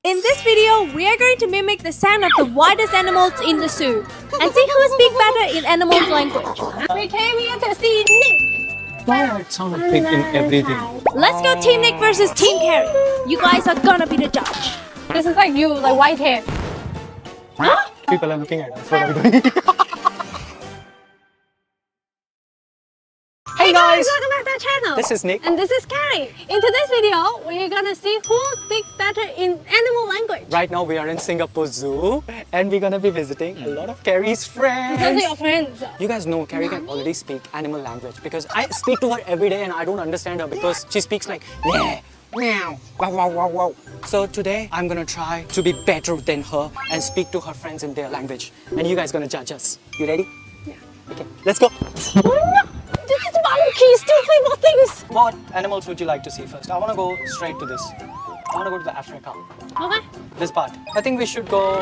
In this video, we are going to mimic the sound of the widest animals in the zoo and see who speaks better in animals language. We came here to see Nick. Why I sound like pig in everything? Let's go Team Nick versus Team Carrie. You guys are gonna be the judge. This is like you, like white hair. People are looking at us. What are we doing? Hey guys! Welcome back to our channel. This is Nick. And this is Carrie. In today's video, we're gonna see who speaks better in animal language. Right now we are in Singapore Zoo and we're gonna be visiting a lot of Carrie's friends. Those are your friends. You guys know Carrie can already speak animal language because I speak to her every day and I don't understand her because she speaks like yeah, meow, wow, wow, wow, wow. So today I'm gonna try to be better than her and speak to her friends in their language. And you guys gonna judge us. You ready? Yeah. Okay, let's go. This is monkeys, two people things. What animals would you like to see first? I want to go straight to this. I want to go to the Africa. Okay. This part. I think we should go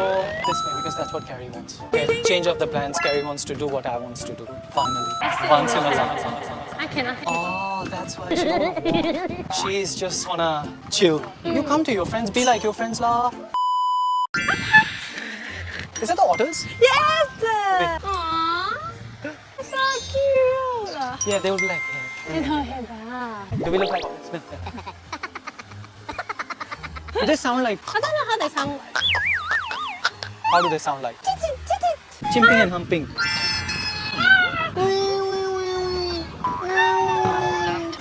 this way because that's what Carrie wants. Okay, change of the plans. Carrie wants to do what I wants to do. Finally. Once in a lifetime. I cannot. Oh, that's why she don't. She's just wanna chill. You come to your friends, be like your friends lah. Is it the otters? Yes! Wait. Aww. So cute. Yeah, they would be like. Do we look like otters? Do they sound like? I don't know how they sound like. How do they sound like? Chimping and humping.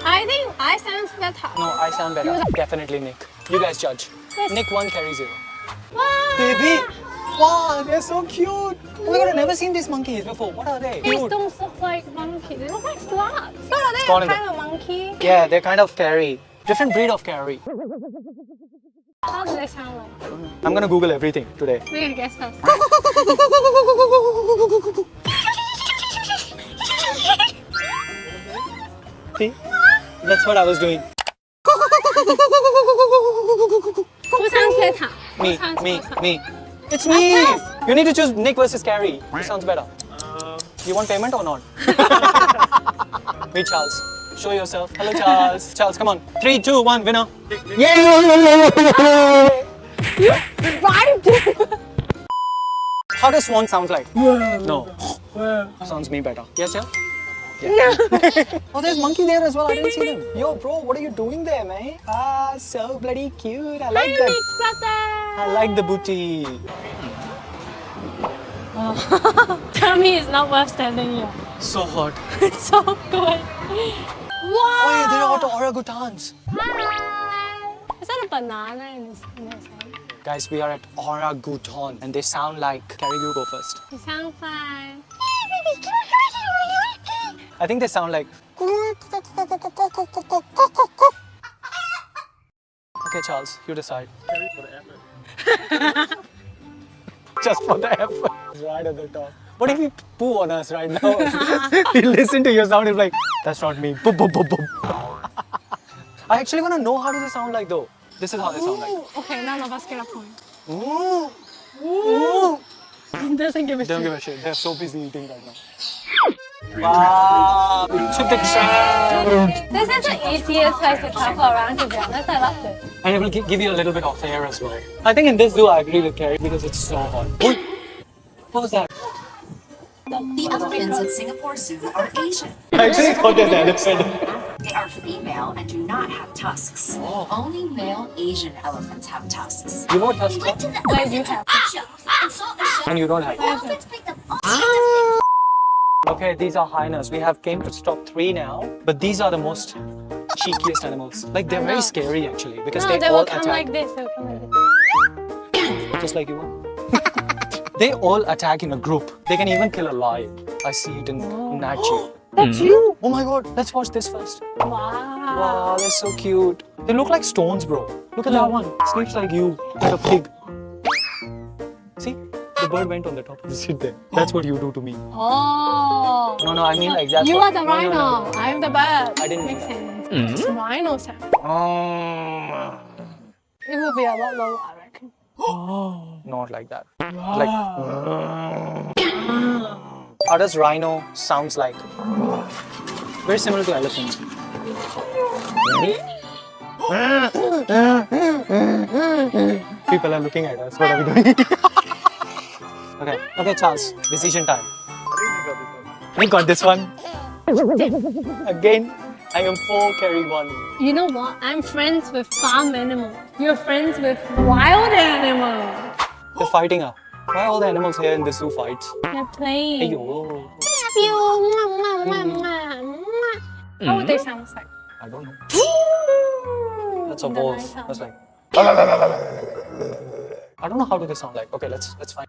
I think I sound better. No, I sound better. Definitely Nick. You guys judge. Yes. Nick 1, Carrie 0. Wow. Baby! Wow, they're so cute! Oh my god, I've never seen these monkeys before. What are they? These Cute. don't look like monkeys. They look like sloths. So are they gone a in the- kind of monkey? Yeah, they're kind of Carrie. Different breed of Carrie. How do they sound like? I'm gonna Google everything today. We're gonna guess first. See? That's what I was doing. Who sounds better? Me, Who sounds me, better? me. It's me! You need to choose Nick versus Carrie. Who sounds better? You want payment or not? Meet Charles. Show yourself. Hello, Charles. Charles, come on. 3, 2, 1, winner. Yeah! Right? How does swan sound like? No. Sounds me better. Yes, yeah? Yeah. Oh, there's monkey there as well. I didn't see them. Yo, bro, what are you doing there, man? Ah, so bloody cute. I like that. I like the booty. Tell me it's not worth standing here. So hot. It's so good. Wow! Oh, yeah, there are orangutans. Hi! Is that a banana in this hand? Guys, we are at orangutan and they sound like. Carrie, you go first. You sound fine. I think they sound like. Okay, Charles, you decide. Just for the effort. Right at the top. What if you poo on us right now? You listen to your sound, it's like, that's not me. Boop, boop, boop, boop. I actually want to know how do they sound like though. This is how they sound like. Okay, none of us get a point. Ooh. Ooh. Doesn't give a Don't shit. give a shit. They're so busy eating right now. Wow. We took the train. This is the easiest place to travel around, to be honest. I love it. And it will give you a little bit of air as well. I think in this zoo I agree with Carrie because it's so hot. Ooh. What was that? The elephants at Singapore Zoo are Asian. I actually thought there's an elephant. They are female and do not have tusks. Oh. Only male Asian elephants have tusks. You know what tusks are? Wait, you have. And you don't have. Elephants pick them up. Okay, these are hyenas. We have came to stop 3 now, but these are the most cheekiest animals. Like they're very scary actually because No, they all will come attack. like this. They'll come like this. Just like you are. They all attack in a group. They can even kill a lion. I see it in Nachi. That's you? Oh my god, let's watch this first. Wow. Wow, they're so cute. They look like stones, bro. Look at that one. Sleeps like you, like a pig. See? The bird went on the top of the seat there. That's what you do to me. Oh. No, I mean like that. You are the No, rhino. no. I'm the bird. I didn't Makes mean sense. It's rhino sound. Oh. It will be a lot lower, I reckon. Not like that. Like. How does rhino sounds like? Very similar to elephants. People are looking at us. What are we doing? Okay, Charles. Decision time. You got this one. Again, I am 4, Carrie 1. You know what? I'm friends with farm animals. You're friends with wild animals. They're fighting up. Why are all the animals here in the zoo fights? They're playing. Ayyo. How would they sound like? I don't know. That's a wolf. That's like. I don't know how do they sound like. Okay, let's find.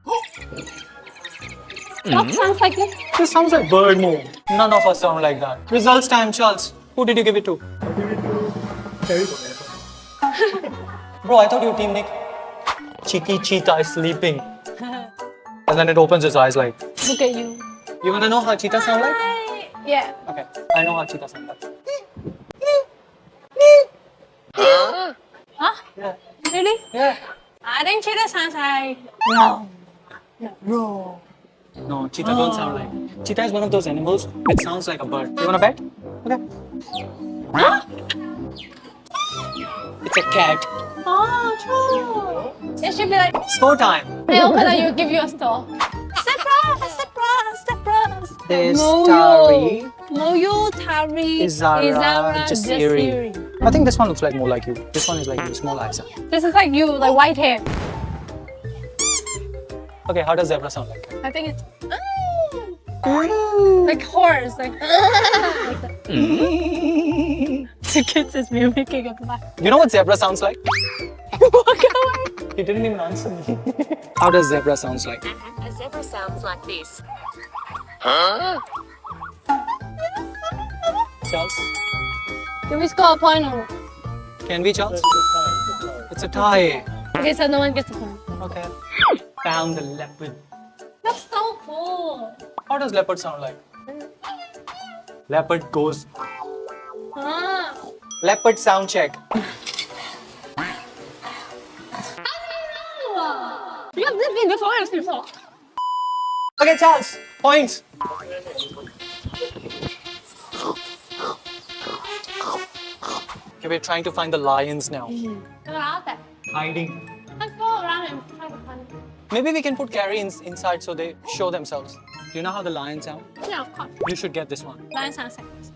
Dog sounds like this. This sounds like bird moo. None of us sound like that. Results time, Charles. Who did you give it to? Bro, I thought you were Team Nick. Cheeky cheetah is sleeping. And then it opens its eyes like. Look at you. You wanna know how cheetahs sound like? Yeah. Okay, I know how cheetahs sound like. Huh? Yeah. Really? Yeah. I think cheetah sounds like. No, cheetah don't sound like. Cheetah is one of those animals which sounds like a bird. You wanna bet? Okay. It's a cat. Oh, true. It should be like. Score time. I hope that you give you a store. Surprise! There's Tari, Moyo, Tari, Izara, Jasiri. I think this one looks like more like you. This one is like you, small eyes. This is like you, like white hair. Okay, how does zebra sound like? I think it's like horse, like that. The kids is mimicking a black. You know what zebra sounds like? What color? He didn't even answer me. How does zebra sounds like? A zebra sounds like this. Charles? Did we score a point or? Can we, Charles? It's a tie. Okay, so no one gets a point. Okay. Found the leopard. That's so cool. How does leopard sound like? Leopard goes. Ah. Leopard sound check. You have this been before. Okay, Charles. Points. Okay, we're trying to find the lions now. Go out there. Hiding. Let's go around and try to find it. Maybe we can put Carrie inside so they show themselves. Do you know how the lions sound? Yeah, of course. You should get this one. Lion sounds like this.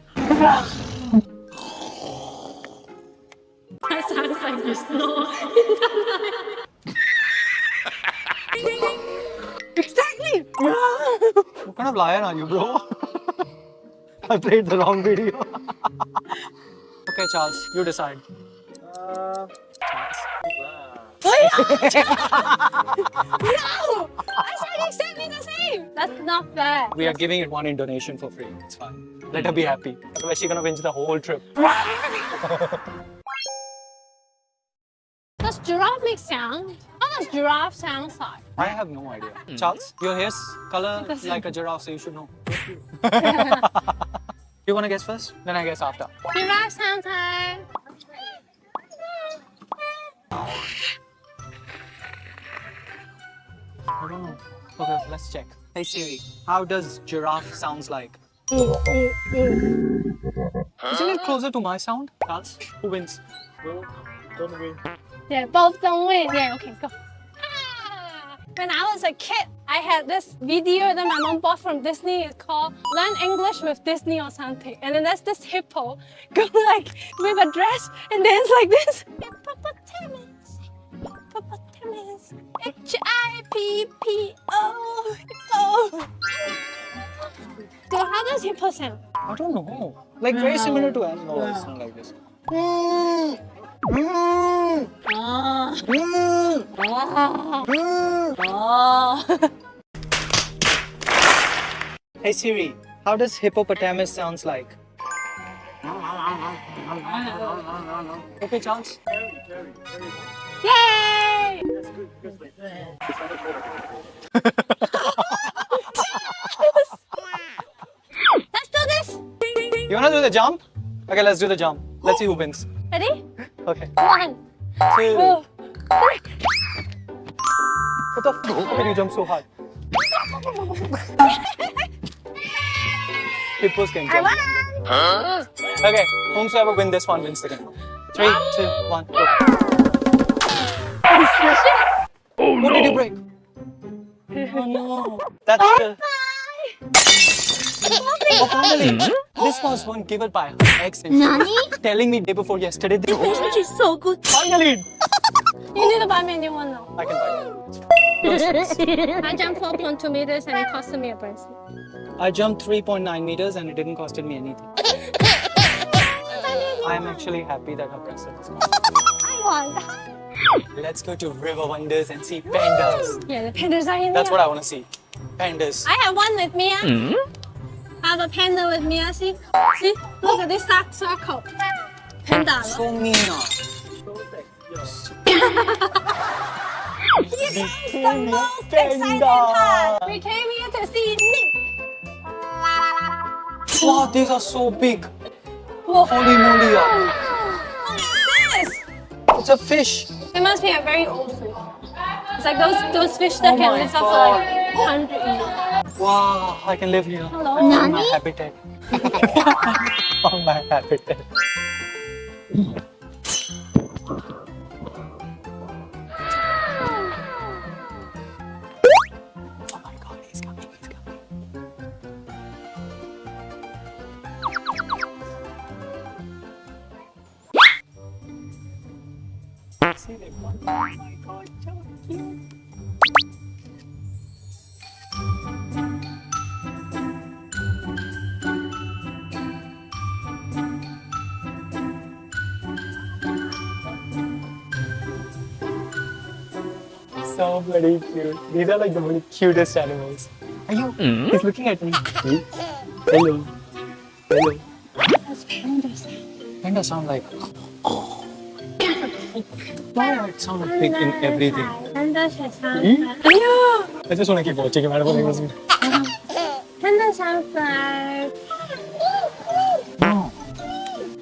That sounds like you snore. Exactly. What kind of lion are you, bro? I played the wrong video. Okay, Charles, you decide. No! I said exactly the same. That's not fair. We are giving it one in donation for free. It's fine. Let her be happy. Otherwise, she's gonna binge the whole trip. Does giraffe make sound? How does giraffe sound like? I have no idea. Charles, your hair's color like a giraffe, so you should know. You wanna guess first? Then I guess after. Giraffe sounds like. I don't know. Okay, let's check. Hey Siri, how does giraffe sounds like? Isn't it closer to my sound? Charles, who wins? Don't win. Yeah, both don't win. Yeah, okay, go. When I was a kid, I had this video that my mom bought from Disney. It's called Learn English with Disney or something. And then there's this hippo go like with a dress and dance like this. Hippopotamus, hippopotamus, H-I-P-P-O, hippo. So how does hippo sound? I don't know. Like very similar to animals, sound like this. Hey Siri, how does hippopotamus sounds like? Okay, Charles. Yay! Let's do this. You wanna do the jump? Okay, let's do the jump. Let's see who wins. Ready? Okay. 1, 2. 2, 3. What the f? How can you jump so hard? Hippos can jump. Okay, whomsoever win this one wins the game. 3, 2, 1, go. What did you break? Oh no. That's the... Oh, finally. This was one given by her ex and she was telling me day before yesterday. This fish is so good. Finally. You need to buy me a new one now. I can buy it. I jumped 4.2 meters and it cost me a bracelet. I jumped 3.9 meters and it didn't cost me anything. I am actually happy that her bracelet is gone. I want. Let's go to River Wonders and see pandas. Yeah, the pandas are in That's there. what I want to see. Pandas. I have one with me. I have a panda with me. See? See? Look at this dark circle. Panda. So mean. This is the most exciting part. We came here to see Nick. Wow, these are so big. Whoa. Holy moly. What is this? It's a fish. It must be a very old fish. It's like those fish that Oh can my live up for God. like 100 years. Wow, I can live here. Hello. Found my habitat. Found my habitat. Oh my God, he's coming, he's coming. See them? Oh my God, so cute. So bloody cute. These are like the really cutest animals. Are you? He's looking at me. Hello. Hello. That's pandas. Panda sound like. Why does it sound big in everything? Panda sounds Hmm? like. Yeah. I just want to keep watching him. I don't want to listen. Panda sounds like. No.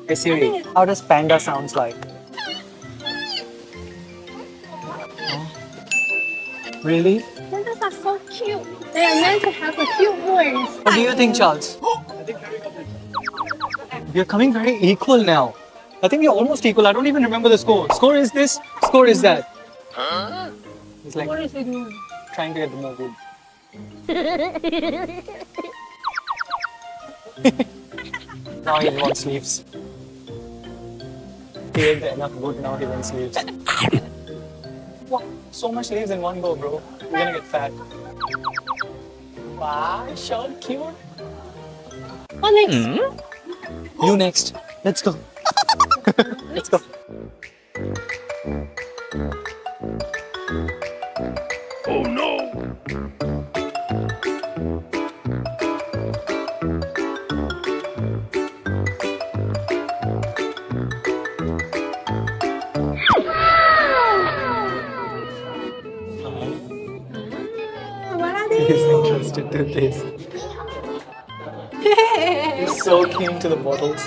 Hey Siri, how does panda sounds like? Huh? Really? Pandas are so cute. They are meant to have a cute voice. What do you think, Charles? We are coming very equal now. I think we are almost equal. I don't even remember the score. Score is this, score is that. It's like What is it doing? trying to get the more good. Now he wants sleeves. He ate enough good, now he wants sleeves. Wow, so much sleeves in one go, bro. You're gonna get fat. Wow, so cute. What next? You next. Let's go. Let's go. Oh no! What are He's these? interested to this. He's so keen to the bottles.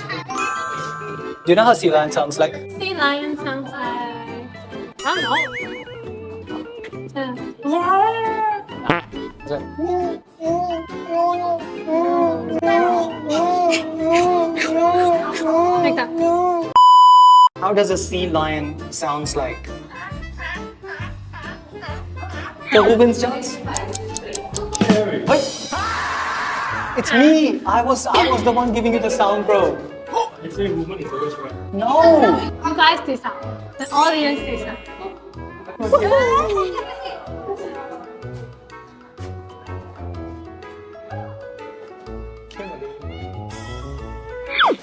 Do you know how sea lion sounds like? Sea lion sounds like. I don't know. Is it? Like that. How does a sea lion sounds like? The Rubens Charles? Wait. It's me. I was the one giving you the sound, bro. Actually, woman is always right. No. You guys decide. The audience decide.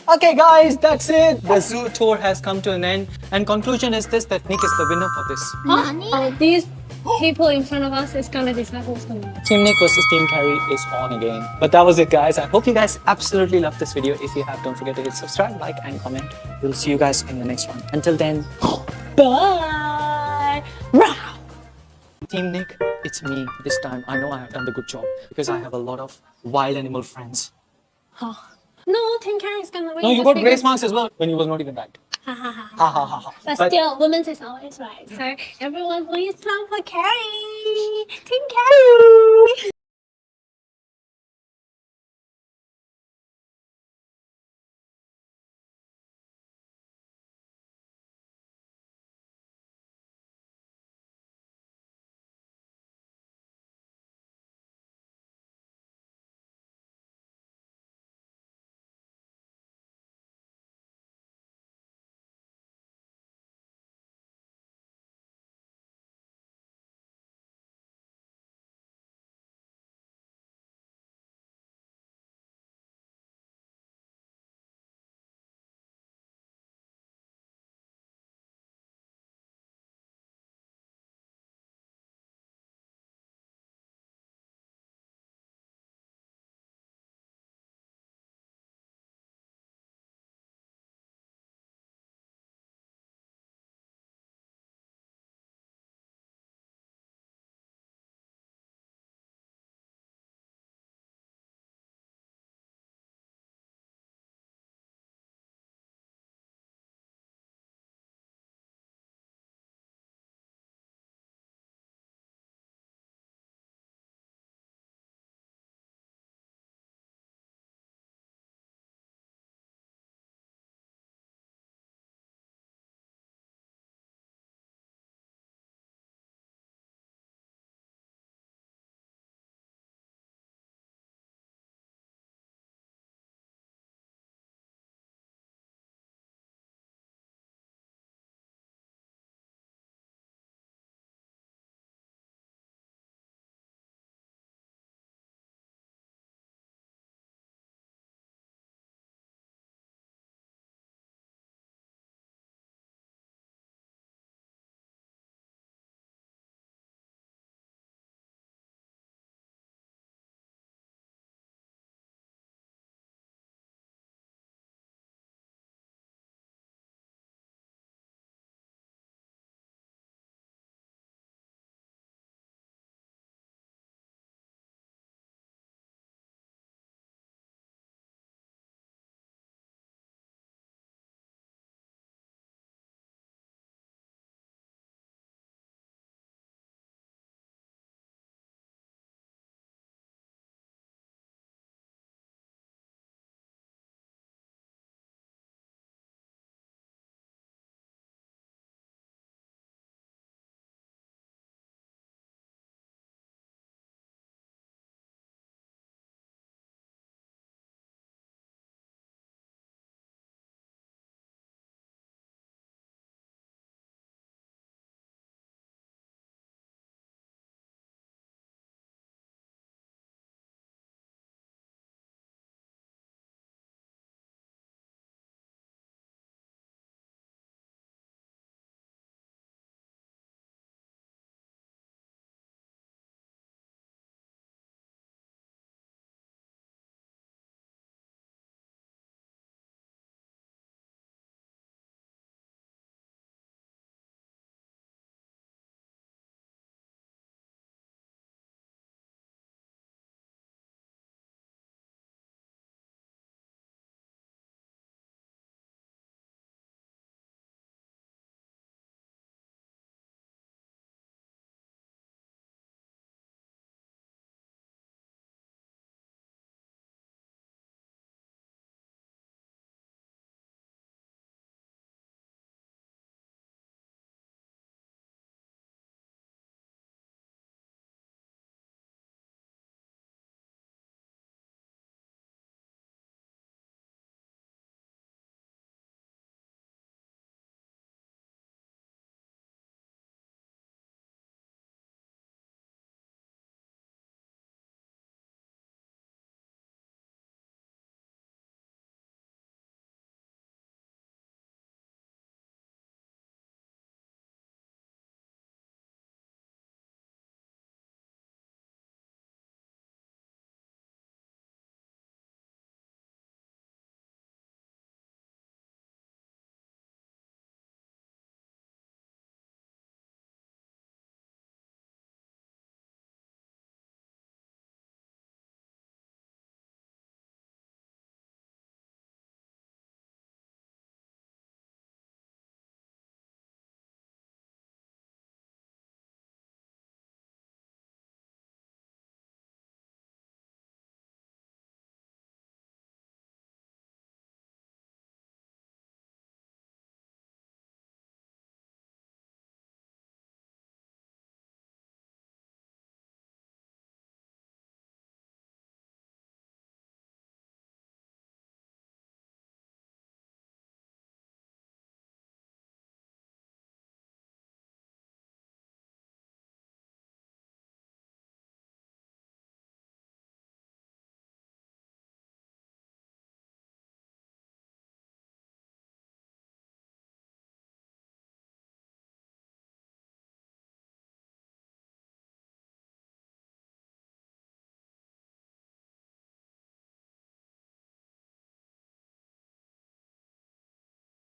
Okay guys, that's it. The zoo tour has come to an end. And conclusion is this, that Nick is the winner for this. Oh, these people in front of us is gonna decide who's gonna win. Team Nick versus Team Carrie is on again. But that was it guys. I hope you guys absolutely loved this video. If you have, don't forget to hit subscribe, like and comment. We'll see you guys in the next one. Until then, bye. Team Nick, it's me this time. I know I have done the good job because I have a lot of wild animal friends. No, Team Carrie is gonna win. No, you just got because- grace marks as well when you was not even right. Ha ha ha. Ha ha ha ha. But still, women's is always right. So everyone please vote for Carrie. Team Carrie.